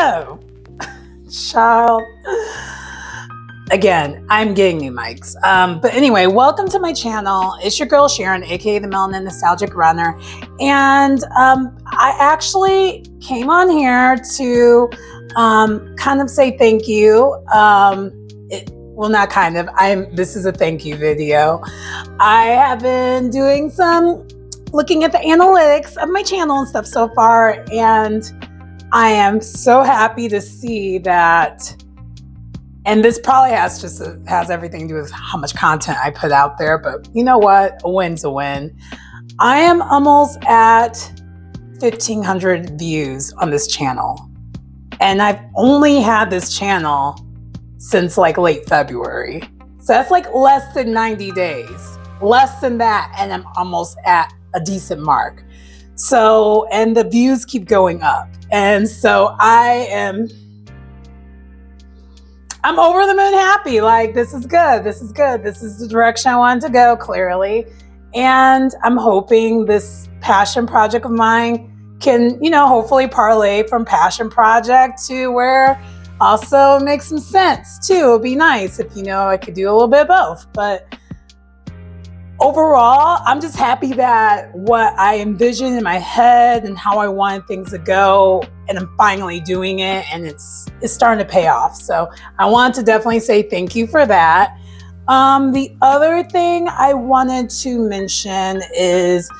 No, child. Again, I'm getting new mics. But anyway, welcome to my channel. It's your girl Sharon, aka the Melanin Nostalgic Runner. And I actually came on here to kind of say thank you. This is a thank you video. I have been doing some looking at the analytics of my channel and stuff so far, and I am so happy to see that. And this probably has everything to do with how much content I put out there, but you know what? A win's a win. I am almost at 1,500 views on this channel. And I've only had this channel since like late February. So that's like less than 90 days. Less than that, and I'm almost at a decent mark. So, and the views keep going up. And so I'm over the moon happy. Like, this is good. This is good. This is the direction I wanted to go, clearly. And I'm hoping this passion project of mine can, hopefully parlay from passion project to where also makes some sense too. It'd be nice if, I could do a little bit of both. But overall, I'm just happy that what I envisioned in my head and how I wanted things to go, and I'm finally doing it, and it's starting to pay off. So I want to definitely say thank you for that. The other thing I wanted to mention is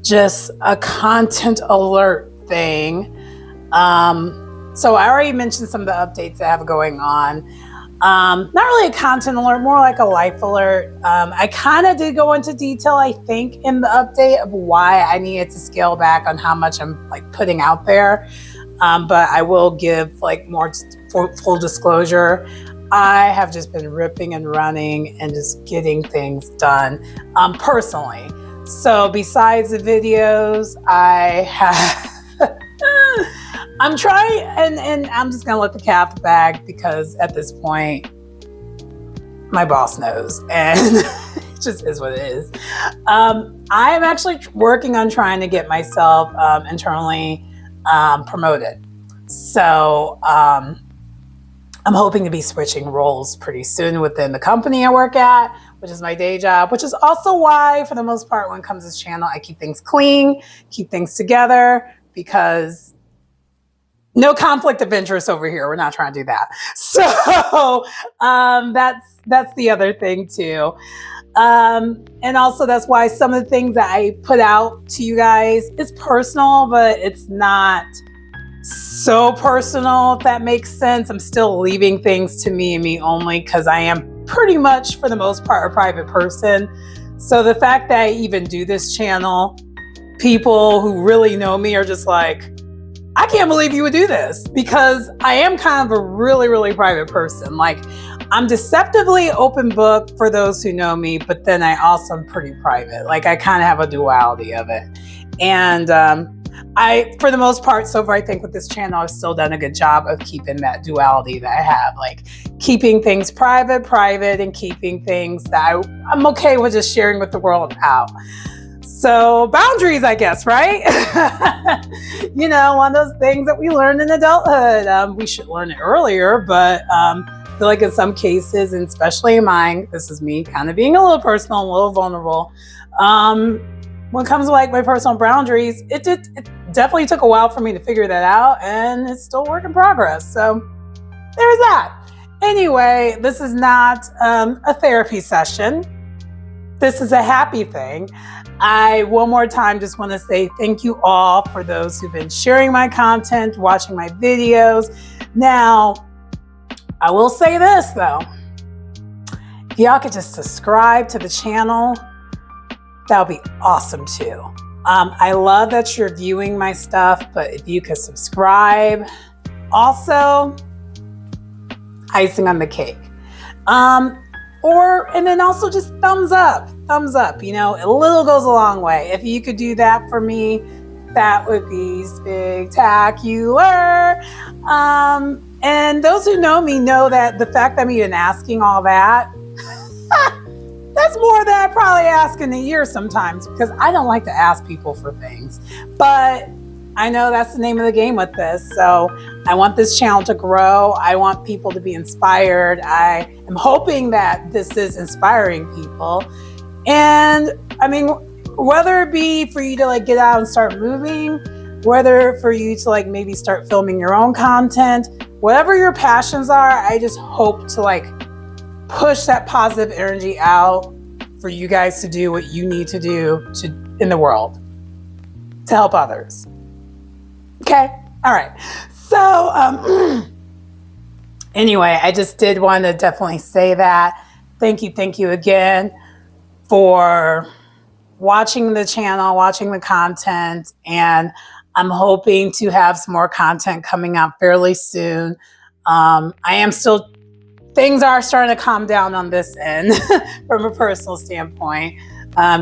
just a content alert thing. So I already mentioned some of the updates I have going on. Not really a content alert, more like a life alert. I kind of did go into detail, I think, in the update of why I needed to scale back on how much I'm putting out there. But I will give more full disclosure. I have just been ripping and running and just getting things done personally. So besides the videos, I have I'm trying, and I'm just gonna let the cat out the bag, because at this point, my boss knows, and it just is what it is. I am actually working on trying to get myself internally promoted. So I'm hoping to be switching roles pretty soon within the company I work at, which is my day job, which is also why, for the most part, when it comes to this channel, I keep things clean, keep things together, because no conflict of interest over here. We're not trying to do that. So that's the other thing too. And also that's why some of the things that I put out to you guys is personal, but it's not so personal, if that makes sense. I'm still leaving things to me and me only, because I am pretty much, for the most part, a private person. So the fact that I even do this channel, people who really know me are just like, I can't believe you would do this, because I am kind of a really, really private person. I'm deceptively open book for those who know me, but then I also am pretty private. I kind of have a duality of it. And I, for the most part, so far, I think with this channel, I've still done a good job of keeping that duality that I have, keeping things private, and keeping things that I'm okay with just sharing with the world out. So boundaries, I guess, right? One of those things that we learn in adulthood. We should learn it earlier, but I feel like in some cases, and especially in mine, this is me kind of being a little personal, a little vulnerable. When it comes to my personal boundaries, it definitely took a while for me to figure that out, and it's still a work in progress. So there's that. Anyway, this is not a therapy session. This is a happy thing. I, one more time, just want to say thank you all for those who've been sharing my content, watching my videos. Now, I will say this though. If y'all could just subscribe to the channel, that would be awesome too. I love that you're viewing my stuff, but if you could subscribe, also, icing on the cake. And then also just thumbs up, a little goes a long way. If you could do that for me, that would be spectacular. And those who know me know that the fact that I'm even asking all that, that's more than I probably ask in a year sometimes, because I don't like to ask people for things. But I know that's the name of the game with this. So I want this channel to grow. I want people to be inspired. I am hoping that this is inspiring people. And I mean, whether it be for you to like get out and start moving, whether for you to like maybe start filming your own content, whatever your passions are, I just hope to like push that positive energy out for you guys to do what you need to do in the world to help others. Okay. All right. So, anyway, I just did want to definitely say that. Thank you again for watching the channel, watching the content, and I'm hoping to have some more content coming out fairly soon. Things are starting to calm down on this end from a personal standpoint,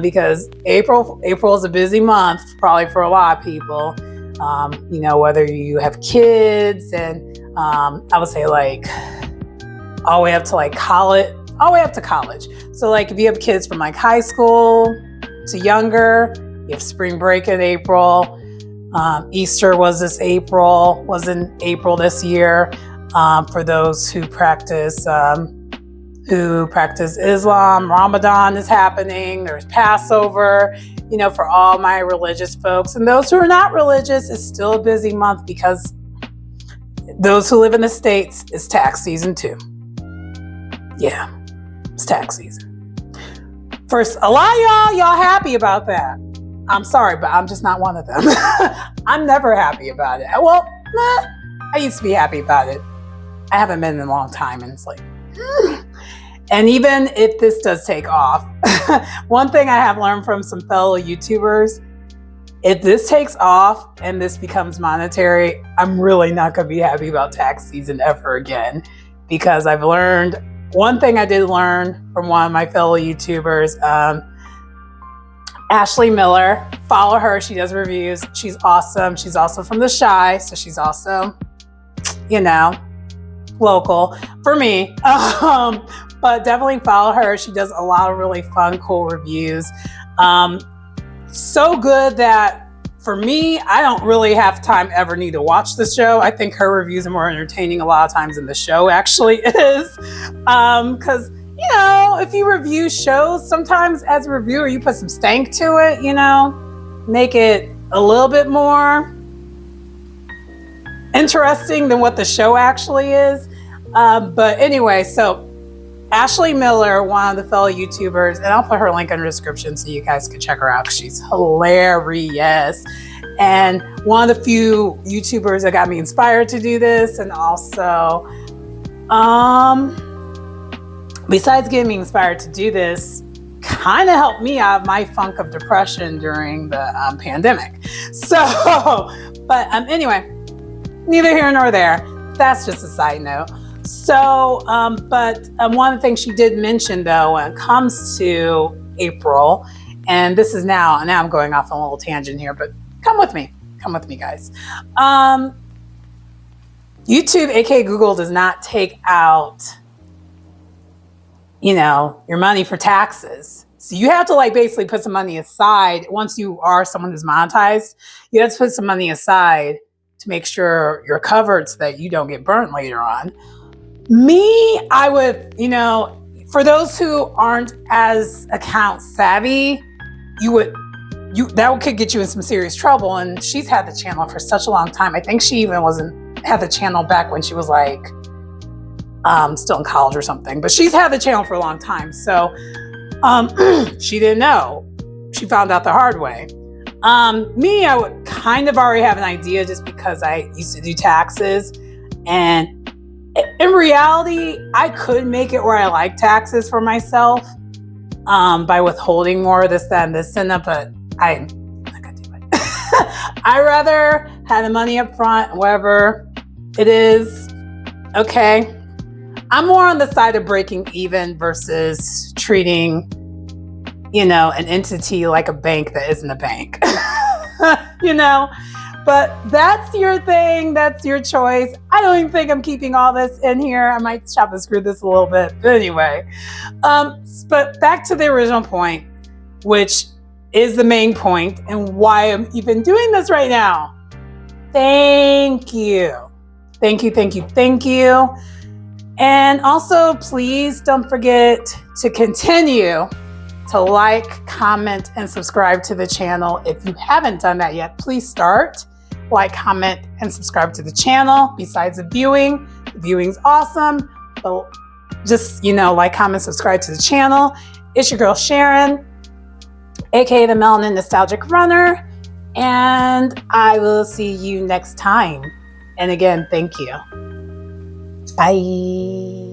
because April is a busy month, probably for a lot of people. Whether you have kids and I would say like all the way up to college. So like if you have kids from like high school to younger, you have spring break in April. Easter was in April this year. For those who practice Islam, Ramadan is happening. There's Passover, for all my religious folks. And those who are not religious, it's still a busy month because those who live in the States, it's tax season too. Yeah, it's tax season. First, a lot of y'all happy about that. I'm sorry, but I'm just not one of them. I'm never happy about it. Well, I used to be happy about it. I haven't been in a long time, and it's like, And even if this does take off, one thing I have learned from some fellow YouTubers, if this takes off and this becomes monetary, I'm really not going to be happy about tax season ever again, because I've learned one thing I did learn from one of my fellow YouTubers, Ashley Miller. Follow her. She does reviews. She's awesome. She's also from The Chi, so she's also, local for me. But definitely follow her. She does a lot of really fun, cool reviews. So good that for me, I don't really have time ever need to watch the show. I think her reviews are more entertaining a lot of times than the show actually is. Because, if you review shows, sometimes as a reviewer, you put some stank to it, make it a little bit more interesting than what the show actually is. But anyway, so Ashley Miller, one of the fellow YouTubers, and I'll put her link in the description so you guys can check her out because she's hilarious. And one of the few YouTubers that got me inspired to do this, and also, besides getting me inspired to do this, kind of helped me out of my funk of depression during the pandemic. So, but anyway, neither here nor there. That's just a side note. So, but one of the things she did mention though, when it comes to April, and this is now I'm going off on a little tangent here, but come with me guys. YouTube, aka Google, does not take out, your money for taxes. So you have to basically put some money aside. Once you are someone who's monetized, you have to put some money aside to make sure you're covered so that you don't get burnt later on. Me, I would, for those who aren't as account savvy, that could get you in some serious trouble. And she's had the channel for such a long time. I think she even had the channel back when she was still in college or something, but she's had the channel for a long time. So, she didn't know. She found out the hard way. Me, I would kind of already have an idea just because I used to do taxes, and in reality, I could make it where I like taxes for myself, by withholding more of this, that, and this, and that, but I'm not gonna do it. I rather have the money up front, whatever it is. Okay. I'm more on the side of breaking even versus treating, an entity like a bank that isn't a bank. But that's your thing. That's your choice. I don't even think I'm keeping all this in here. I might chop and screw this a little bit. But anyway, but back to the original point, which is the main point and why I'm even doing this right now. Thank you. Thank you, thank you, thank you. And also, please don't forget to continue to like, comment, and subscribe to the channel. If you haven't done that yet, please start. Like, comment, and subscribe to the channel. Besides the viewing's awesome. But just, like, comment, subscribe to the channel. It's your girl, Sharon, aka the Melanin Nostalgic Runner. And I will see you next time. And again, thank you. Bye.